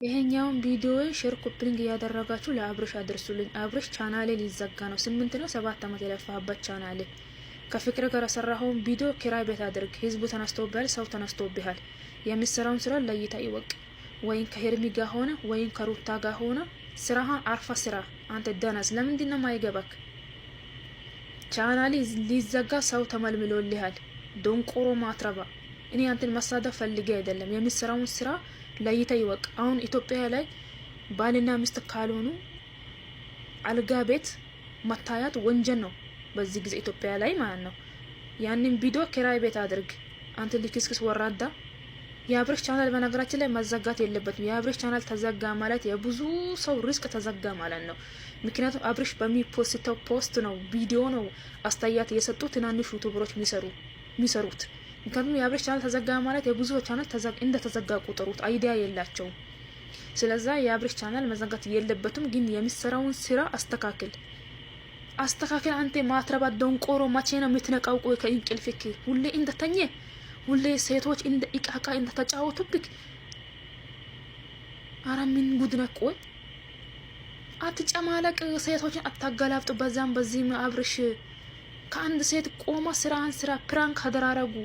ይሄኛውን ቪዲዮ ሼር ኮፕሊንግ እያደረጋችሁ ለአብርሽ አድርሱልኝ። አብርሽ ቻናሌ ሊዘጋ ነው። 8 ነው 7 አመት የለፋበት ቻናሌ ከፍቅር ጋር ሰራኸውን ቪዲዮ ኪራይ ቤት አድርግ። ህዝቡ ተነስቶብሃል፣ ሰው ተነስቶብሃል። የሚሰራውን ስራ ለይታ ይወቅ። ወይን ከሄርሚ ጋር ሆነ ወይን ከሩታ ጋር ሆነ ስራህን አርፋ ስራ። አንተ ደነስ ለምንድን ነው ማይገባክ? ቻናሌ ሊዘጋ ሰው ተመልምሎልሃል። ዶንቆሮ ማትረባ። እኔ አንተን መሳደብ ፈልጌ አይደለም። የሚሰራውን ስራ ለይታ ይወቅ። አሁን ኢትዮጵያ ላይ ባልና ሚስት ካልሆኑ አልጋ ቤት መታያት ወንጀል ነው። በዚህ ጊዜ ኢትዮጵያ ላይ ማለት ነው። ያንን ቪዲዮ ኪራይ ቤት አድርግ። አንተ ልክስክስ ወራዳ። የአብርሽ ቻናል በነገራችን ላይ መዘጋት የለበትም። የአብርሽ ቻናል ተዘጋ ማለት የብዙ ሰው ሪስክ ተዘጋ ማለት ነው። ምክንያቱም አብርሽ በሚፖስተው ፖስት ነው ቪዲዮ ነው አስተያየት የሰጡ ትናንሽ ዩቲዩበሮች የሚሰሩት። ምክንያቱም የአብርሽ ቻናል ተዘጋ ማለት የብዙ ቻናል እንደ ተዘጋ ቁጥሩት አይዲያ የላቸው። ስለዛ የአብርሽ ቻናል መዘጋት የለበትም። ግን የሚሰራውን ስራ አስተካክል። አንተ ማትረባ ደንቆሮ። መቼ ነው የምትነቃው? ቆይ ከእንቅልፍክ ሁሌ እንደተኘ ሁሌ ሴቶች እንደ ኢቃቃ እንደተጫወቱብክ። አረ ምን ጉድ ነው? ቆይ አትጨማለቅ። ሴቶችን አታገላብጡ በዛም በዚህም። አብርሽ ከአንድ ሴት ቆማ ስራን ስራ ፕራንክ አደራረጉ።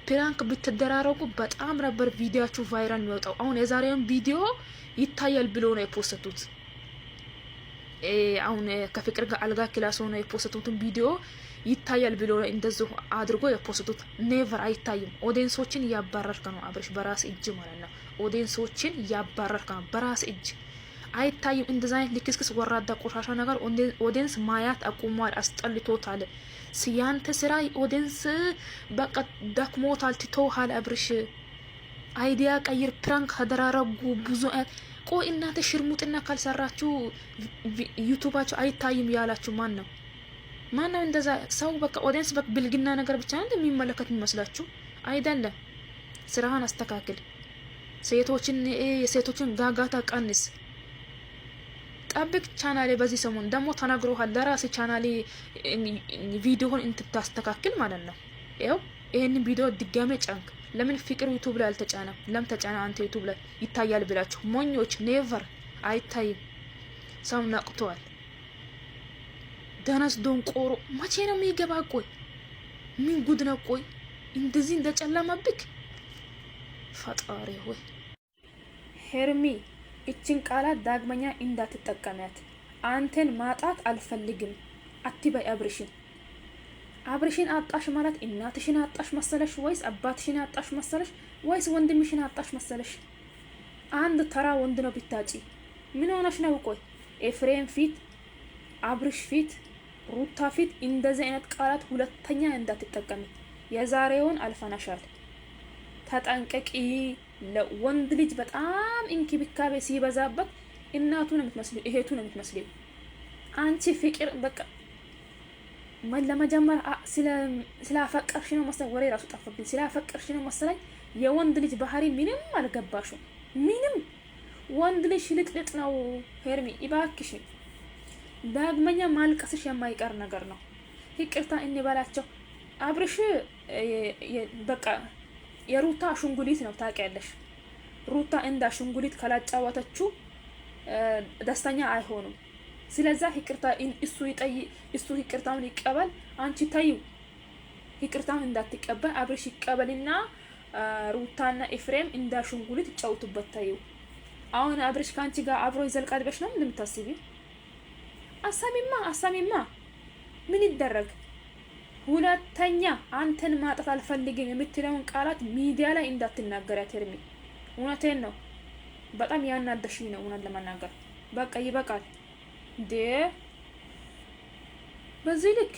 ፕራንክ ብትደራረጉ በጣም ነበር ቪዲዮአችሁ ቫይራል የሚወጣው። አሁን የዛሬውን ቪዲዮ ይታያል ብሎ ነው የፖስተቱት። አሁን ከፍቅር ጋር አልጋ ክላስ ሆነ የፖስተቱትን ቪዲዮ ይታያል ብሎ ነው እንደዚህ አድርጎ የፖስተቱት። ኔቨር አይታይም። ኦዲየንሶችን እያባረርክ ነው አብርሽ፣ በራስ እጅ ማለት ነው። ኦዲየንሶችን እያባረርክ ነው በራስ እጅ። አይታይም። እንደዛ አይነት ልክስክስ ወራዳ ቆሻሻ ነገር ኦዲየንስ ማያት አቁሟል። አስጠልቶታል። ሲያንተ ስራ ኦዲየንስ በቃ ደክሞታል፣ ትቶሃል። አብርሽ አይዲያ ቀይር። ፕራንክ ተደራረጉ ብዙ። ቆይ እናንተ ሽርሙጥና ካልሰራችሁ ዩቲዩባችሁ አይታይም ያላችሁ ማን ነው? እንደዛ ሰው በቃ ኦዲየንስ በቃ ብልግና ነገር ብቻ ነው እንደሚመለከት የሚመስላችሁ አይደለም። ስራህን አስተካክል። የሴቶችን ጋጋታ ቀንስ። ጠብቅ። ቻናሌ በዚህ ሰሞን ደግሞ ተናግሮሃል። ለራስ ቻናሌ ቪዲዮውን እንድታስተካክል ማለት ነው። ይኸው ይሄንን ቪዲዮ ድጋሜ ጫንክ። ለምን ፍቅር ዩቲዩብ ላይ አልተጫነም? ለምን ተጫነ? አንተ ዩቲዩብ ላይ ይታያል ብላችሁ ሞኞች። ኔቨር አይታይም። ሰው ነቅቷል። ደነስ ዶንቆሮ። መቼ ነው የሚገባ? ቆይ ምን ጉድ ነው? ቆይ እንደዚህ እንደጨለመብክ ፈጣሪ ሆይ። ሄርሚ እችን ቃላት ዳግመኛ እንዳትጠቀሚያት። አንተን ማጣት አልፈልግም አትበይ። አብርሽን አጣሽ ማለት እናትሽን አጣሽ መሰለሽ? ወይስ አባትሽን አጣሽ መሰለሽ? ወይስ ወንድምሽን አጣሽ መሰለሽ? አንድ ተራ ወንድ ነው ብታጪ። ምን ሆነሽ ነው? ቆይ ኤፍሬም ፊት፣ አብርሽ ፊት፣ ሩታ ፊት እንደዚህ አይነት ቃላት ሁለተኛ እንዳትጠቀሚ። የዛሬውን አልፈናሻል። ተጠንቀቂ። ለወንድ ልጅ በጣም እንክብካቤ ሲበዛበት እናቱ ነው የምትመስለው፣ እህቱ ነው የምትመስለው። አንቺ ፍቅር በቃ ለመጀመሪያ ስላፈቀርሽ ነው መሰለኝ። ወሬ ራሱ ጠፋብኝ። ስላፈቀርሽ ነው መሰለኝ። የወንድ ልጅ ባህሪ ምንም አልገባሽም። ምንም ወንድ ልጅ ልጥልጥ ነው። ሄርሚ ይባክሽ፣ ዳግመኛ ማልቀስሽ የማይቀር ነገር ነው። ይቅርታ እንበላቸው። አብርሽ በቃ የሩታ አሽንጉሊት ነው ታውቂያለሽ። ሩታ እንደ አሽንጉሊት ካላጫወተችው ደስተኛ አይሆኑም። ስለዛ ይቅርታ እሱ ይቅርታውን ይቀበል። አንቺ ተዩ። ይቅርታውን እንዳትቀበል አብርሽ ይቀበልና ሩታና ኤፍሬም እንደ አሽንጉሊት ይጫወቱበት። ተዩ። አሁን አብርሽ ካንቺ ጋር አብሮ ይዘልቃል ብለሽ ነው እንደምታስቢ? አሳሚማ ምን ይደረግ። ሁለተኛ አንተን ማጣት አልፈልግም የምትለውን ቃላት ሚዲያ ላይ እንዳትናገሪያት ሄርሚ። እውነቴን ነው። በጣም ያናደሽኝ ነው እውነት ለመናገር። በቃ ይበቃል። በዚህ ልክ